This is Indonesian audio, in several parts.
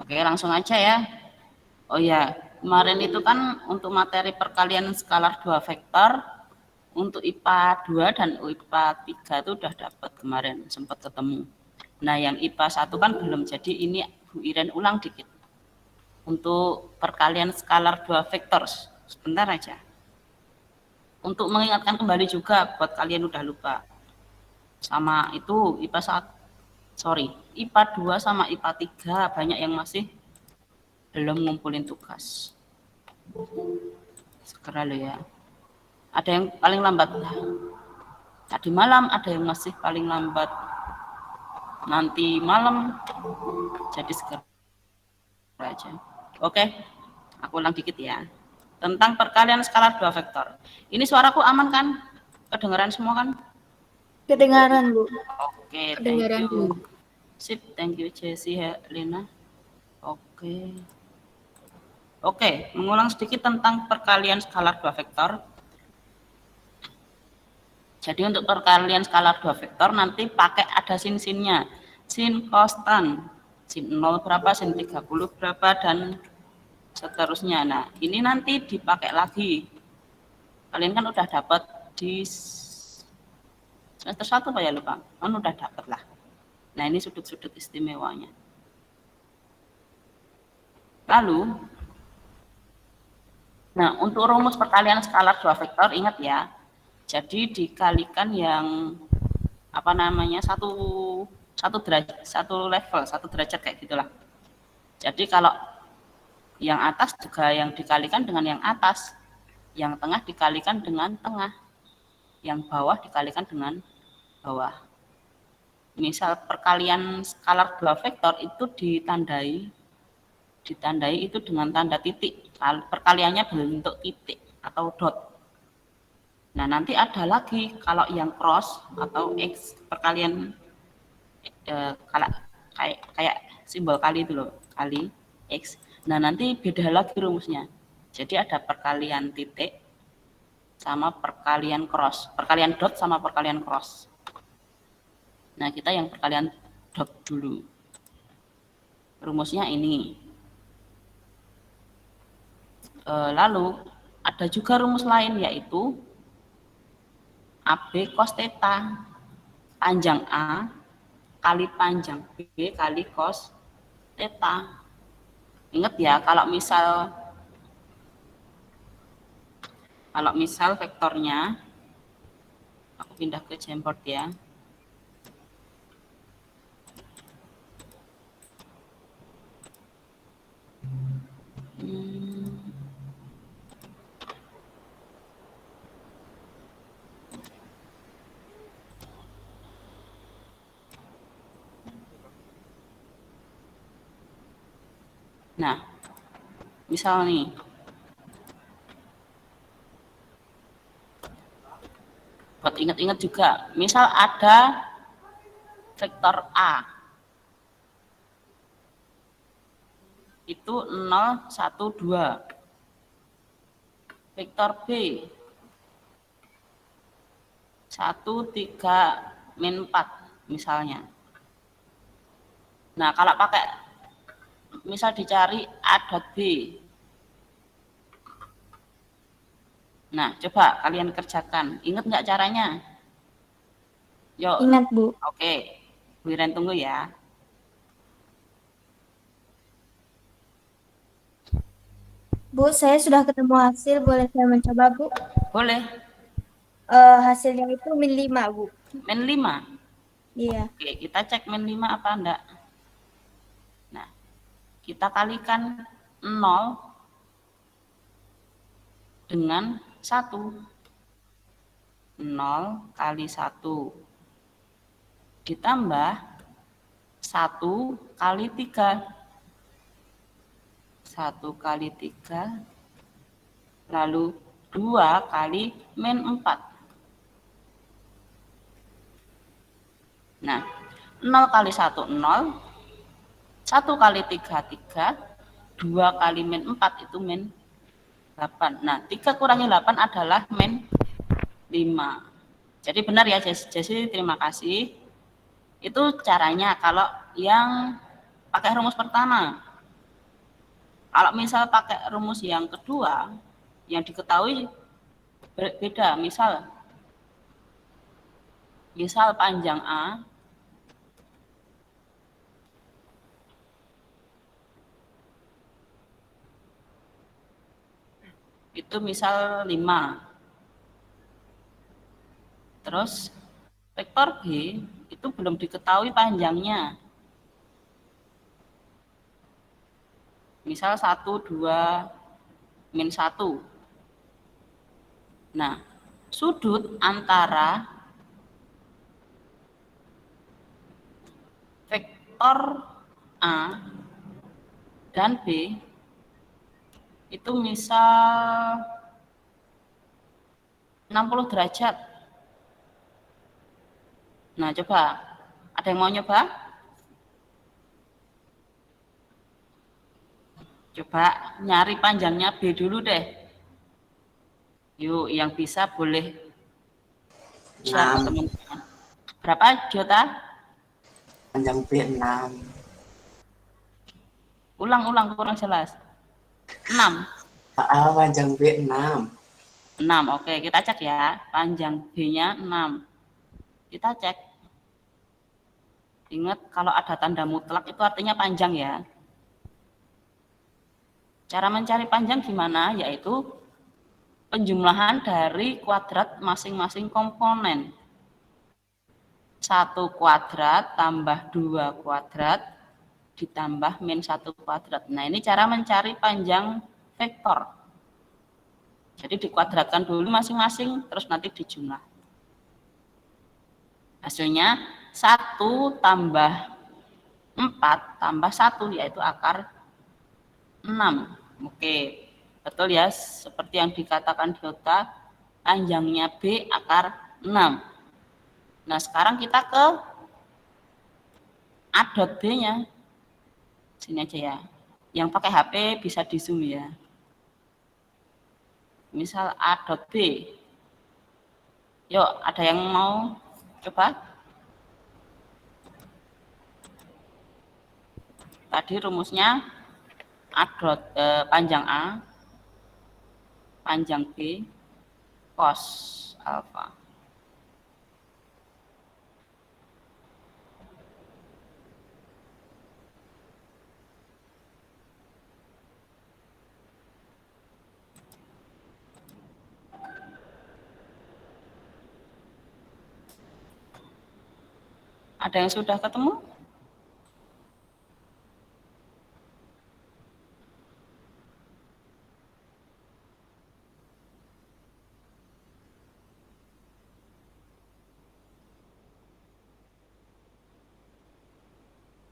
Oke, langsung aja ya. Oh ya, kemarin itu kan untuk materi perkalian skalar 2 vektor untuk IPA 2 dan IPA 3 itu udah dapat kemarin, sempat ketemu. Nah, yang IPA 1 kan belum, jadi ini Bu Iren ulang dikit. Untuk perkalian skalar 2 vektor, sebentar aja. Untuk mengingatkan kembali juga buat kalian udah lupa. Sama itu IPA 2 sama IPA 3 banyak yang masih belum ngumpulin tugas. Segera lo ya. Ada yang paling lambat tadi malam, ada yang masih paling lambat nanti malam, jadi segera aja. Oke, aku ulang dikit ya. Tentang perkalian skalar 2 vektor. Ini suaraku aman kan? Kedengaran semua kan? Kedengaran, Bu. Oke, thank Kedengaran, Bu. you. Sip, thank you Jessie, Lena. Oke. Oke, mengulang sedikit tentang perkalian skalar 2 vektor. Jadi untuk perkalian skalar 2 vektor nanti pakai ada sin-sinnya. Sin konstan. Sin 0 berapa, sin 30 berapa, dan seterusnya. Nah, ini nanti dipakai lagi. Kalian kan udah dapat di semester 1 Pak ya lupa? Kan udah dapat lah. Nah, ini sudut-sudut istimewanya. Lalu, nah untuk rumus perkalian skalar 2 vektor ingat ya. Jadi dikalikan yang apa namanya satu derajat, satu level, 1 derajat kayak gitulah. Jadi kalau yang atas juga yang dikalikan dengan yang atas, yang tengah dikalikan dengan tengah, yang bawah dikalikan dengan bawah. Misal perkalian skalar 2 vektor itu ditandai itu dengan tanda titik. Perkaliannya berbentuk titik atau dot. Nah, nanti ada lagi kalau yang cross atau X perkalian kayak simbol kali itu loh, kali X. Nah, nanti beda lagi rumusnya. Jadi ada perkalian titik sama perkalian cross, perkalian dot sama perkalian cross. Nah, kita yang perkalian dot dulu. Rumusnya ini. Lalu ada juga rumus lain yaitu AB cos theta, panjang A kali panjang B kali cos theta. Ingat ya, kalau misal vektornya, aku pindah ke Jamboard ya. Nah, misal nih, buat ingat-ingat juga, misal ada vektor A, itu 0, 1, 2. Vektor B, 1, 3, min 4 misalnya. Nah, kalau pakai, misal dicari A dot B. Nah, coba kalian kerjakan. Ingat nggak caranya? Yuk. Ingat, Bu. Oke, Bu Iren tunggu ya. Bu, saya sudah ketemu hasil. Boleh saya mencoba, Bu? Boleh. Hasilnya itu min 5, Bu. Min 5? Iya. Oke, kita cek min 5 apa enggak. Nah, kita kalikan 0 dengan 1. 0 kali 1 ditambah 1 kali 3. 1 kali 3 lalu 2 kali min 4. Nah, 0 kali 1 0, 1 kali 3 3, 2 kali min 4 itu min 8. Nah, 3 kurangi 8 adalah min 5. Jadi benar ya Jesse, terima kasih. Itu caranya kalau yang pakai rumus pertama. Kalau misal pakai rumus yang kedua, yang diketahui beda. Misal panjang A itu misal 5. Terus vektor B itu belum diketahui panjangnya. Misal 1, 2, min 1. Nah, sudut antara vektor A dan B itu misal 60 derajat. Nah, coba. Ada yang mau nyoba? Coba nyari panjangnya B dulu deh. Yuk, yang bisa boleh share ke 6. teman-teman. Berapa, Jota? Panjang B 6. Ulang, kurang jelas. 6. Panjang B 6. 6, oke. Kita cek ya. Panjang B-nya 6. Kita cek. Ingat, kalau ada tanda mutlak itu artinya panjang ya. Cara mencari panjang gimana? Yaitu penjumlahan dari kuadrat masing-masing komponen. 1 kuadrat tambah 2 kuadrat ditambah min 1 kuadrat. Nah, ini cara mencari panjang vektor. Jadi dikuadratkan dulu masing-masing, terus nanti dijumlah. Hasilnya 1 tambah 4 tambah 1, yaitu akar 6. Oke, betul ya, seperti yang dikatakan Jota, panjangnya B akar 6. Nah, sekarang kita ke A dot B-nya. Sini aja ya. Yang pakai HP bisa di zoom ya. Misal A dot B. Yuk, ada yang mau coba? Tadi rumusnya panjang A, panjang B, cos alfa. Ada yang sudah ketemu?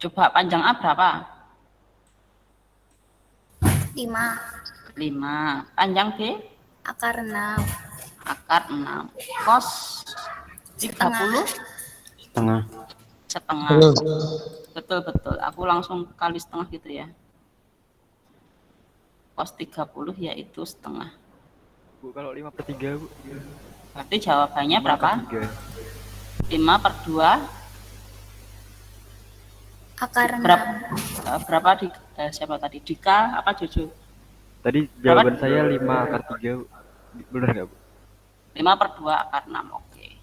Coba panjang A berapa? 5. 5. Panjang B? Akar 6. Akar 6. Cos 30? Setengah. Setengah. Betul. Aku langsung kali setengah gitu ya. Cos 30 yaitu setengah. Bu, kalau 5/3, Bu. Berarti jawabannya berapa? 5/3. 5/2. Akar 6. Berapa di siapa tadi? Dika apa Jojo? Tadi jawaban saya 5/3, Bu. Benar nggak, Bu? 5/2 akar 6. Oke.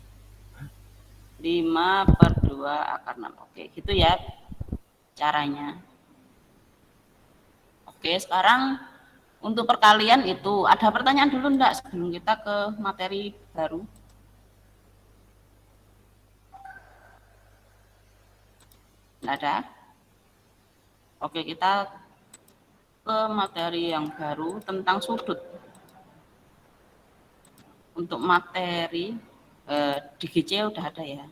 5/2 akar 6. Oke, gitu ya caranya. Oke, sekarang untuk perkalian itu ada pertanyaan dulu enggak sebelum kita ke materi baru? Enggak ada? Oke, kita ke materi yang baru tentang sudut. Untuk materi di GC udah ada ya.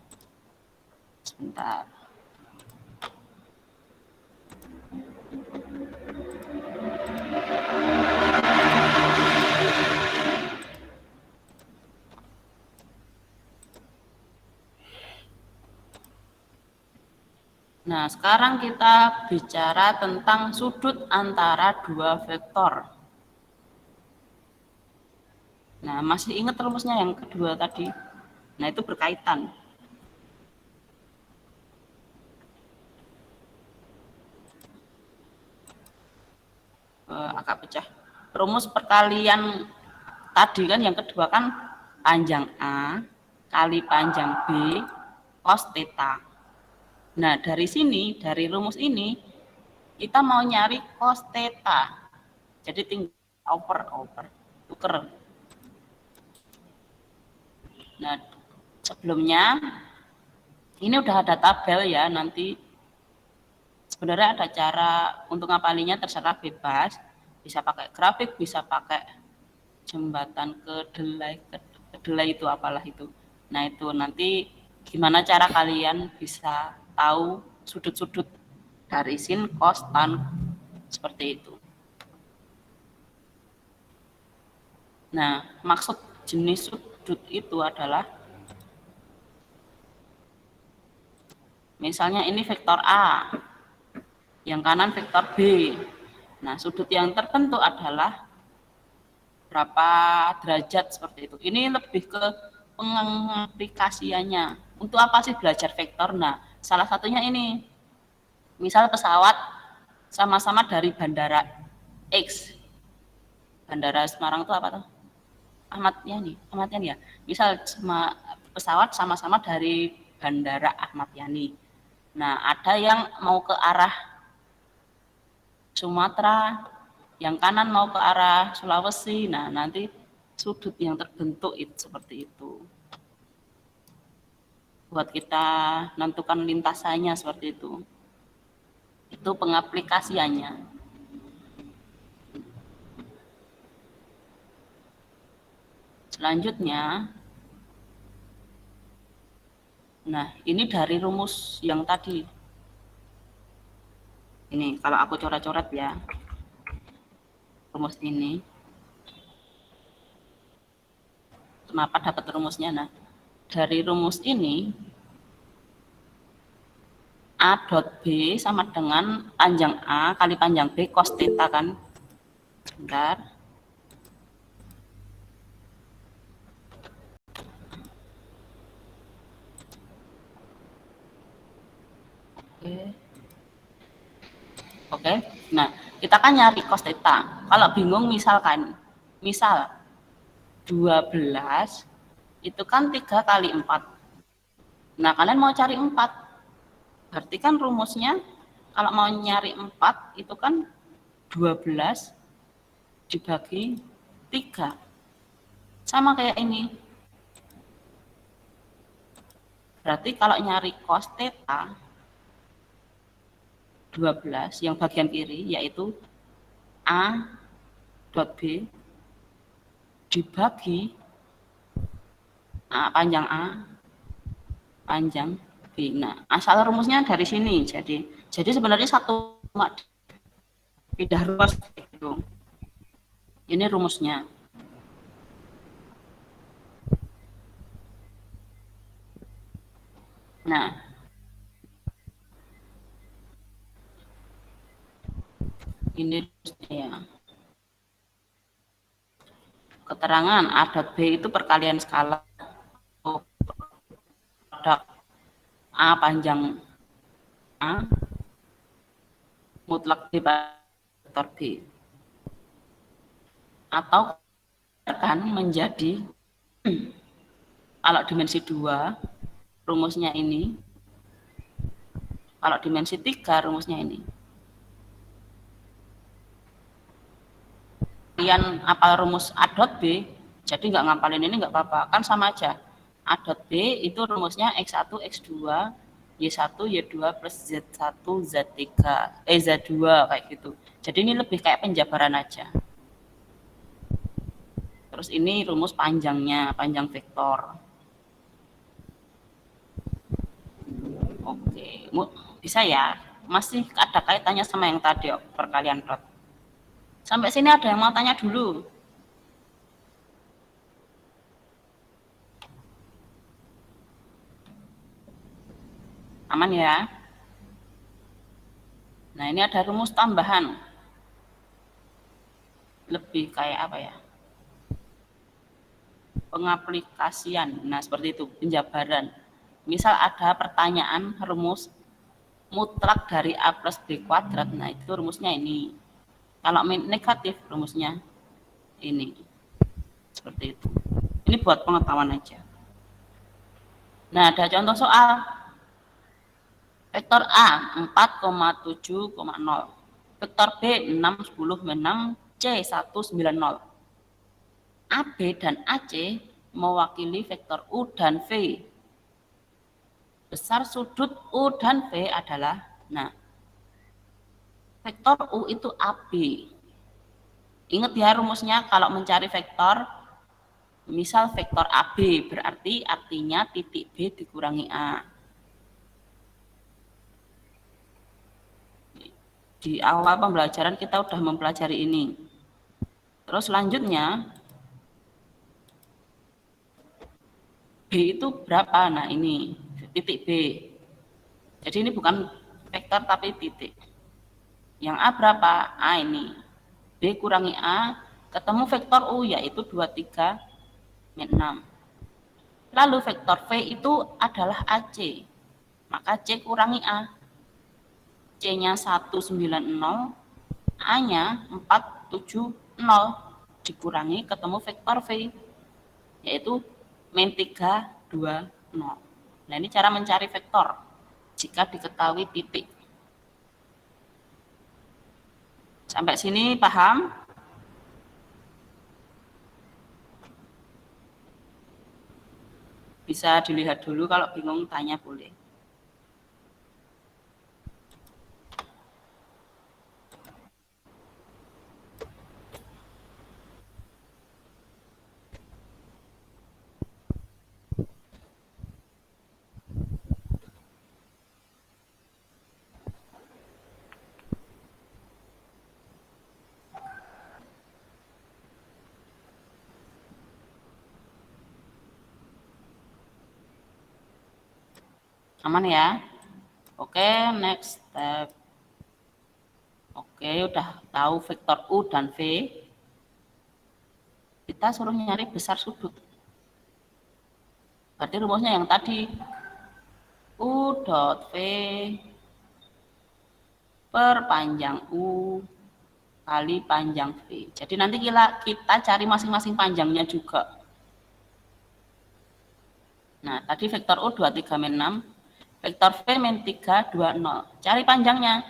Sebentar. Nah, sekarang kita bicara tentang sudut antara dua vektor. Nah, masih ingat rumusnya yang kedua tadi? Nah, itu berkaitan. agak pecah. Rumus perkalian tadi kan yang kedua kan panjang A kali panjang B cos theta. Nah, dari sini, dari rumus ini, kita mau nyari cos theta. Jadi tinggal tuker. Nah, sebelumnya, ini udah ada tabel ya, nanti sebenarnya ada cara untuk ngapalinya terserah bebas. Bisa pakai grafik, bisa pakai jembatan kedelai itu apalah itu. Nah, itu nanti gimana cara kalian bisa tahu sudut-sudut dari sin, cos, tan seperti itu. Nah, maksud jenis sudut itu adalah misalnya ini vektor A, yang kanan vektor B. Nah, sudut yang terbentuk adalah berapa derajat seperti itu. Ini lebih ke pengaplikasiannya. Untuk apa sih belajar vektor? Nah, salah satunya ini. Misal pesawat sama-sama dari bandara X. Bandara Semarang itu apa tuh? Ahmad Yani ya. Misal pesawat sama-sama dari Bandara Ahmad Yani. Nah, ada yang mau ke arah Sumatera, yang kanan mau ke arah Sulawesi. Nah, nanti sudut yang terbentuk itu seperti itu. Buat kita menentukan lintasannya seperti itu. Itu pengaplikasiannya. Selanjutnya, nah ini dari rumus yang tadi. Ini kalau aku coret-coret ya, rumus ini. Kenapa dapat rumusnya? Nah, dari rumus ini, A dot B sama dengan panjang A kali panjang B cos theta kan. Bentar. Oke. Nah, kita kan nyari cos theta. Kalau bingung misal 12 itu kan 3 kali 4. Nah, kalian mau cari 4. Berarti kan rumusnya kalau mau nyari 4 itu kan 12 dibagi 3. Sama kayak ini. Berarti kalau nyari cos theta 12 yang bagian kiri yaitu A dot B dibagi panjang A panjang B. Nah, asal rumusnya dari sini. Jadi sebenarnya satu pindah ruas gitu. Ini rumusnya. Nah, ini ya. Keterangan A dot B itu perkalian skala produk A panjang A mutlak B vektor B. Atau kan menjadi kalau dimensi 2 rumusnya ini, kalau dimensi 3 rumusnya ini. Kalian apal rumus A dot B, jadi nggak ngapalin ini nggak apa-apa, kan sama aja. A dot B itu rumusnya X1, X2, Y1, Y2 plus Z1, Z3, Z2 kayak gitu. Jadi ini lebih kayak penjabaran aja. Terus ini rumus panjangnya, panjang vektor. Oke, bisa ya? Masih ada kaitannya sama yang tadi, perkalian rot. Sampai sini ada yang mau tanya dulu? Aman ya? Nah, ini ada rumus tambahan. Lebih kayak apa ya? Pengaplikasian. Nah, seperti itu, penjabaran. Misal ada pertanyaan rumus mutlak dari A plus B kuadrat. Nah, itu rumusnya ini. Kalau negatif rumusnya ini. Seperti itu. Ini buat pengetahuan aja. Nah, ada contoh soal. Vektor A 4,7,0. Vektor B 6, 10, 6, C 190. AB dan AC mewakili vektor U dan V. Besar sudut U dan V adalah, nah, vektor U itu AB. Ingat ya rumusnya kalau mencari vektor, misal vektor AB berarti artinya titik B dikurangi A. Di awal pembelajaran kita sudah mempelajari ini. Terus selanjutnya B itu berapa? Nah ini titik B. Jadi ini bukan vektor tapi titik. Yang A berapa? A ini. B kurangi A, ketemu vektor U yaitu 23, min 6. Lalu vektor V itu adalah AC. Maka C kurangi A. C-nya 190, A-nya 470 dikurangi ketemu vektor V yaitu min 320. Nah, ini cara mencari vektor jika diketahui titik. Sampai sini paham? Bisa dilihat dulu, kalau bingung tanya boleh. Aman ya? Oke, next step. Oke, udah tahu vektor U dan V. Kita suruh nyari besar sudut. Berarti rumusnya yang tadi. U dot V per panjang U kali panjang V. Jadi nanti kita cari masing-masing panjangnya juga. Nah, tadi vektor U 23 min 6. Vektor V min 320. Cari panjangnya.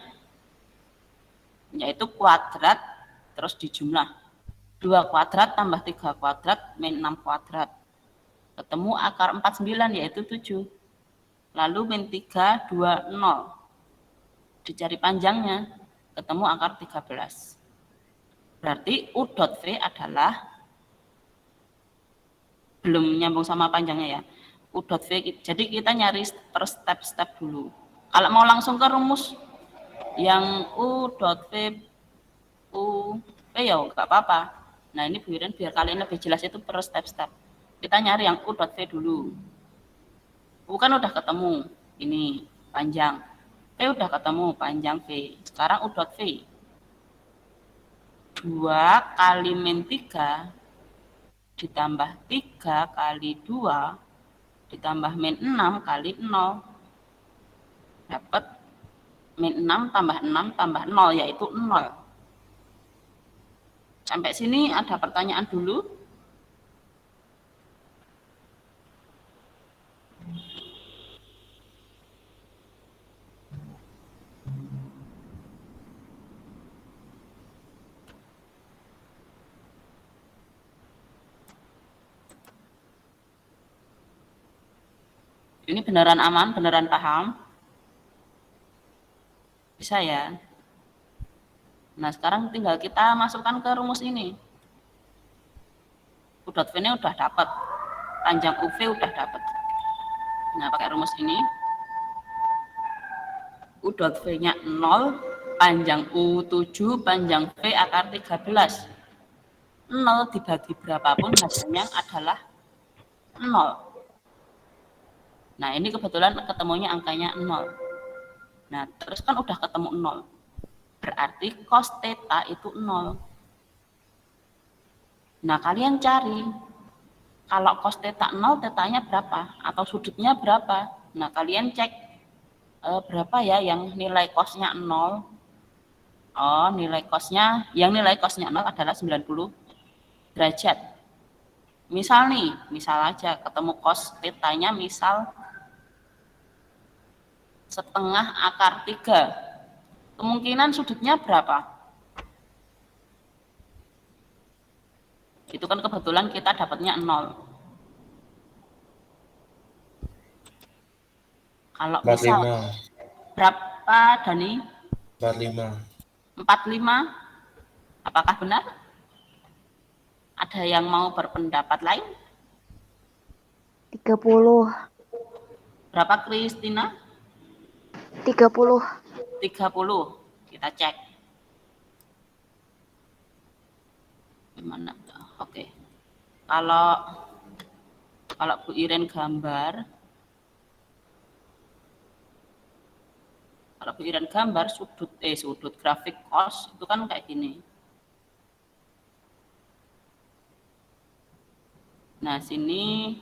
Yaitu kuadrat, terus dijumlah. 2 kuadrat tambah 3 kuadrat min 6 kuadrat. Ketemu akar 49 yaitu 7. Lalu min 320. Dicari panjangnya. Ketemu akar 13. Berarti U dot V adalah, belum nyambung sama panjangnya ya. U dot V, jadi kita nyari per step-step dulu. Kalau mau langsung ke rumus yang U dot V, U V ya nggak apa-apa. Nah ini biar kalian lebih jelas itu per step-step. Kita nyari yang U dot V dulu. U kan udah ketemu, ini panjang. V udah ketemu, panjang V. Sekarang U dot V. 2 kali min 3 ditambah 3 kali 2 ditambah min 6 kali 0. Dapat min 6 tambah 6 tambah 0 yaitu 0. Sampai sini ada pertanyaan dulu? Ini beneran aman, beneran paham? Bisa ya? Nah, sekarang tinggal kita masukkan ke rumus ini. U dot V-nya udah dapat. Panjang UV udah dapat. Nah, pakai rumus ini. U dot V-nya 0, panjang U 7, panjang V akar 13. 0 dibagi berapapun hasilnya adalah 0. Nah, ini kebetulan ketemunya angkanya 0. Nah, terus kan udah ketemu 0. Berarti cos theta itu 0. Nah, kalian cari. Kalau cos theta 0, tetanya berapa? Atau sudutnya berapa? Nah, kalian cek berapa ya yang nilai cosnya 0. Oh, nilai cosnya, yang nilai cosnya 0 adalah 90 derajat. Misal nih, misal aja ketemu cos tetanya misal setengah akar 3. Kemungkinan sudutnya berapa? Itu kan kebetulan kita dapatnya 0. Kalau misal 45. berapa, Dani? 45. 45. Apakah benar? Ada yang mau berpendapat lain? 30. Berapa, Kristina? 30. 30. Kita cek. Gimana? Oke. Kalau Bu Iren gambar, sudut grafik cos itu kan kayak gini. Nah, sini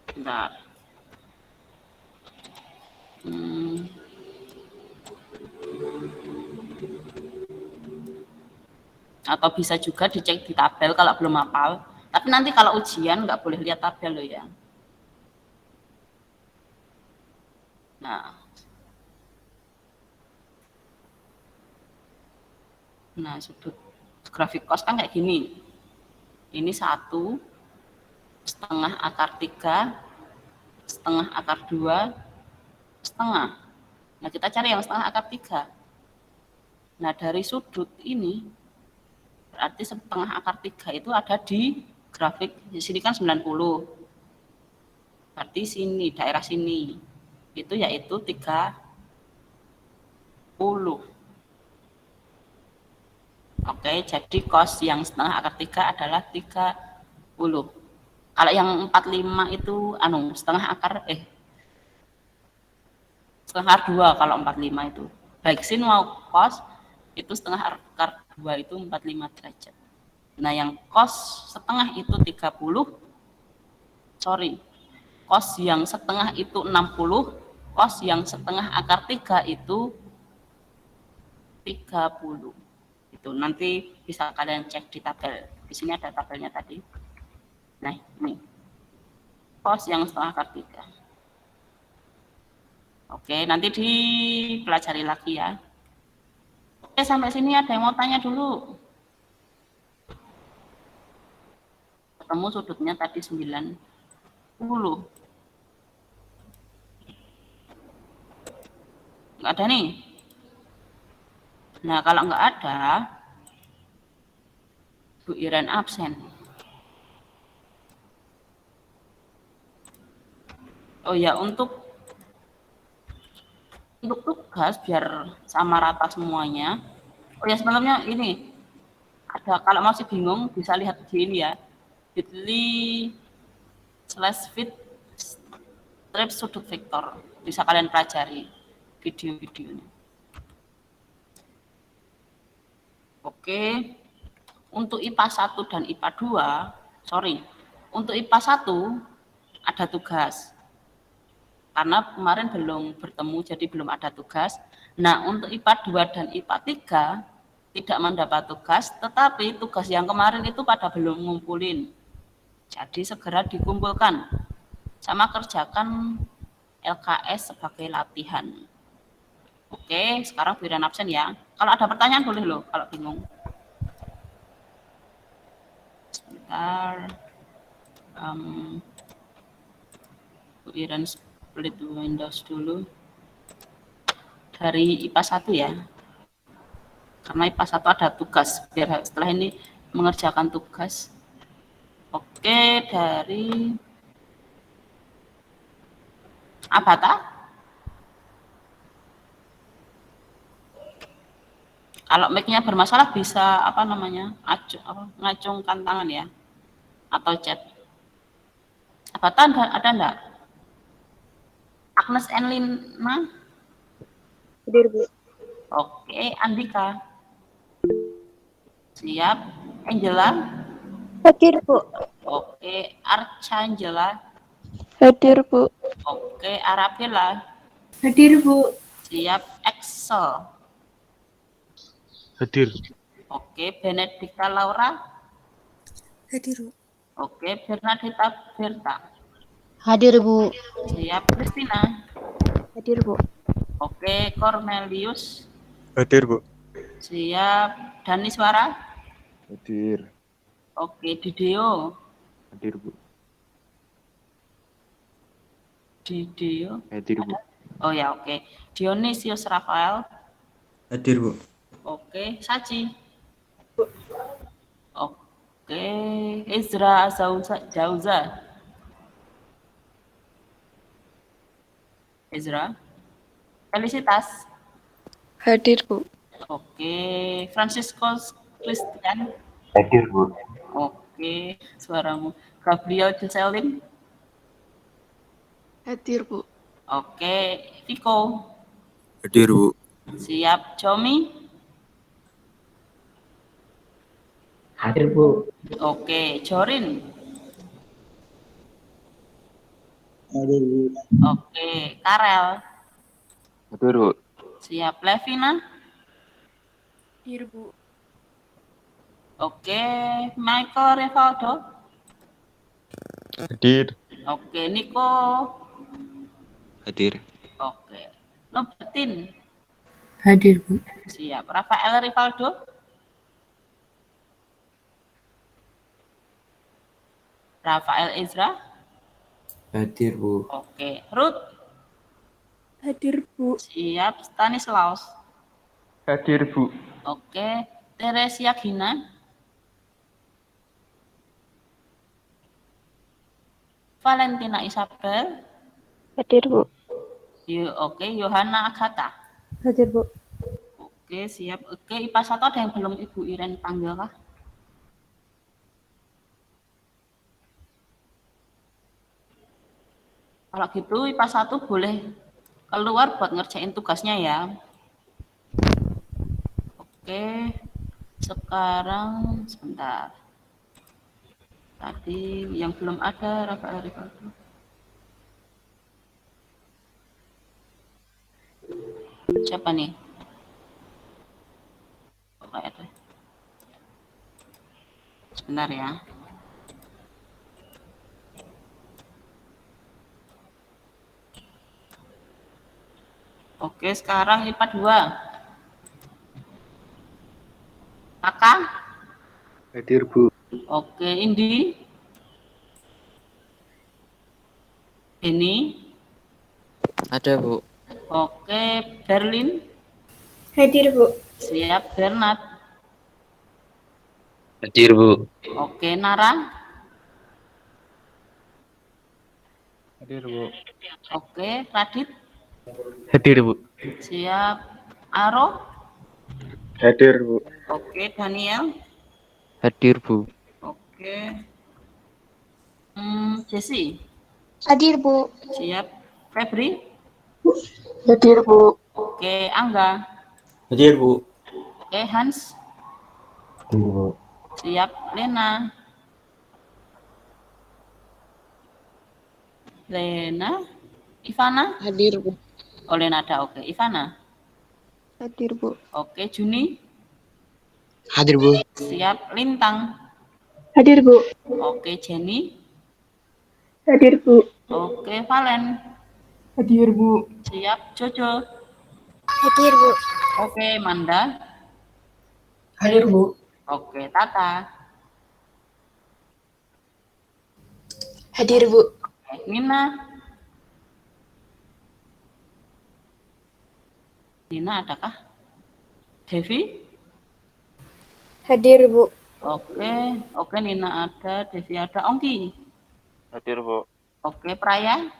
bentar. Atau bisa juga dicek di tabel kalau belum hafal. Tapi nanti kalau ujian nggak boleh lihat tabel loh ya. Nah, sudut grafik cos kan kayak gini. Ini 1, setengah akar 3, setengah akar 2, setengah. Nah, kita cari yang setengah akar 3. Nah, dari sudut ini, berarti setengah akar 3 itu ada di grafik, di sini kan 90. Berarti sini, daerah sini, itu yaitu 30. Oke, jadi cos yang setengah akar 3 adalah 30. Kalau yang 45 itu setengah 2 kalau 45 itu. Baik sin mau cos itu setengah akar 2 itu 45 derajat. Nah, yang cos setengah itu 30. Cos yang setengah itu 60, cos yang setengah akar 3 itu 30. Itu nanti bisa kalian cek di tabel. Di sini ada tabelnya tadi. Nah, ini cos yang setengah akar 3. Oke, nanti dipelajari lagi ya. Oke, sampai sini ada yang mau tanya dulu? Ketemu sudutnya tadi 90. Nggak ada nih? Nah, kalau nggak ada, Bu Iren absen. Oh ya, untuk tugas biar sama rata semuanya. Oh ya, sebelumnya ini ada, kalau masih bingung bisa lihat di ini ya, bit.ly/fit strip sudut vektor. Bisa kalian pelajari video-videonya. Oke, untuk IPA 1 dan IPA 2, untuk IPA 1 ada tugas. Karena kemarin belum bertemu, jadi belum ada tugas. Nah, untuk IPA 2 dan IPA 3 tidak mendapat tugas, tetapi tugas yang kemarin itu pada belum ngumpulin. Jadi segera dikumpulkan. Sama kerjakan LKS sebagai latihan. Oke, sekarang Bu Iren absen ya. Kalau ada pertanyaan boleh loh, kalau bingung. Sebentar. Bu Iren split Windows dulu. Dari IPA 1 ya. Karena IPA 1 ada tugas. Biar setelah ini mengerjakan tugas. Oke, dari Abata. Kalau mic-nya bermasalah bisa ngacungkan tangan ya, atau chat. Abata ada enggak? Agnes Enlina? Hadir, Bu. Oke, Andika. Siap. Angela? Hadir, Bu. Oke, Arcangela. Hadir, Bu. Oke, Arabella. Hadir, Bu. Siap. Excel. Hadir. Oke, Benedikta Laura. Hadir, Bu. Oke, Bernadetta Berta. Hadir, Bu. Siap, Christina. Hadir, Bu. Oke, Cornelius. Hadir, Bu. Siap, Daniswara. Hadir. Oke, Dideo. Hadir, Bu. Dideo. Hadir, Bu. Oh ya, oke. Dionysius Rafael. Hadir, Bu. Oke, Saji. Oke, Ezra Jauza. Ezra. Felicitas. Hadir, Bu. Oke, Francisco Christian. Hadir, Bu. Oke, suaramu. Gabriel Jocelyn. Hadir, Bu. Oke, Viko. Hadir, Bu. Siap, Jomi. Hadir, Bu. Oke, Jorin. Hadir, Bu. Oke, Karel. Hadir, Bu. Siap, Levina. Hadir, Bu. Oke, Michael Rivaldo. Hadir. Oke, Nico. Hadir. Oke, Nobertin. Hadir, Bu. Siap, Rafael Rivaldo. Rafael Ezra. Hadir, Bu. Oke, Ruth. Hadir, Bu. Siap, Stanislaus. Hadir, Bu. Oke, Teresia Gina. Valentina Isabel. Hadir, Bu. Oke, Yohana Agatha. Hadir, Bu. Oke, siap. Oke, IPA 1 ada yang belum Ibu Iren panggil kah? Kalau gitu IPA 1 boleh keluar buat ngerjain tugasnya ya. Oke, sekarang sebentar. Tadi yang belum ada Rafael Rivaldo. Siapa nih? Sebentar ya. Oke, sekarang IPA 2. Kakak? Hadir, Bu. Oke, Indi? Ini? Ada, Bu. Oke, Berlin? Hadir, Bu. Siap, Bernard? Hadir, Bu. Oke, Nara? Hadir, Bu. Oke, Radit? Hadir, Bu. Siap, Aro? Hadir, Bu. Oke, Daniel? Hadir, Bu. Oke. Jesse? Hadir, Bu. Siap, Febri? Hadir, Bu. Oke, Angga? Hadir, Bu. Oke, Hans? Hadir, Bu. Siap, Lena? Lena? Ivana? Hadir, Bu. Oh, Lena ada, oke. Ivana? Hadir, Bu. Oke, Juni? Hadir, Bu. Siap, Lintang? Hadir, Bu. Oke, Jenny? Hadir, Bu. Oke, Valen? Hadir, Bu. Siap, Jojo? Hadir, Bu. Oke, Manda? Hadir, Bu. Oke, Tata? Hadir, Bu. Oke, Nina? Nina adakah? Devi? Hadir, Bu. Oke, Nina ada, Devi ada, Ongki? Hadir, Bu. Oke, Praya?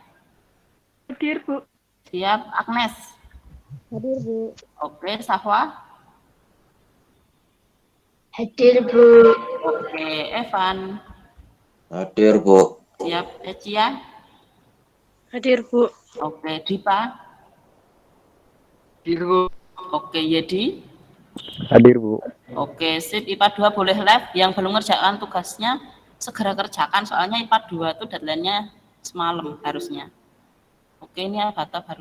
Hadir, Bu. Siap, Agnes? Hadir, Bu. Oke, Sahwa? Hadir, Bu. Oke, Evan? Hadir, Bu. Siap, Ecia? Hadir, Bu. Oke, Dipa? Hadir, Bu. Oke, Yedi? Hadir, Bu. Oke, sip. IPA 2 boleh live. Yang belum ngerjakan tugasnya segera kerjakan. Soalnya IPA 2 itu deadline-nya semalam harusnya. Oke, ini avatar baru.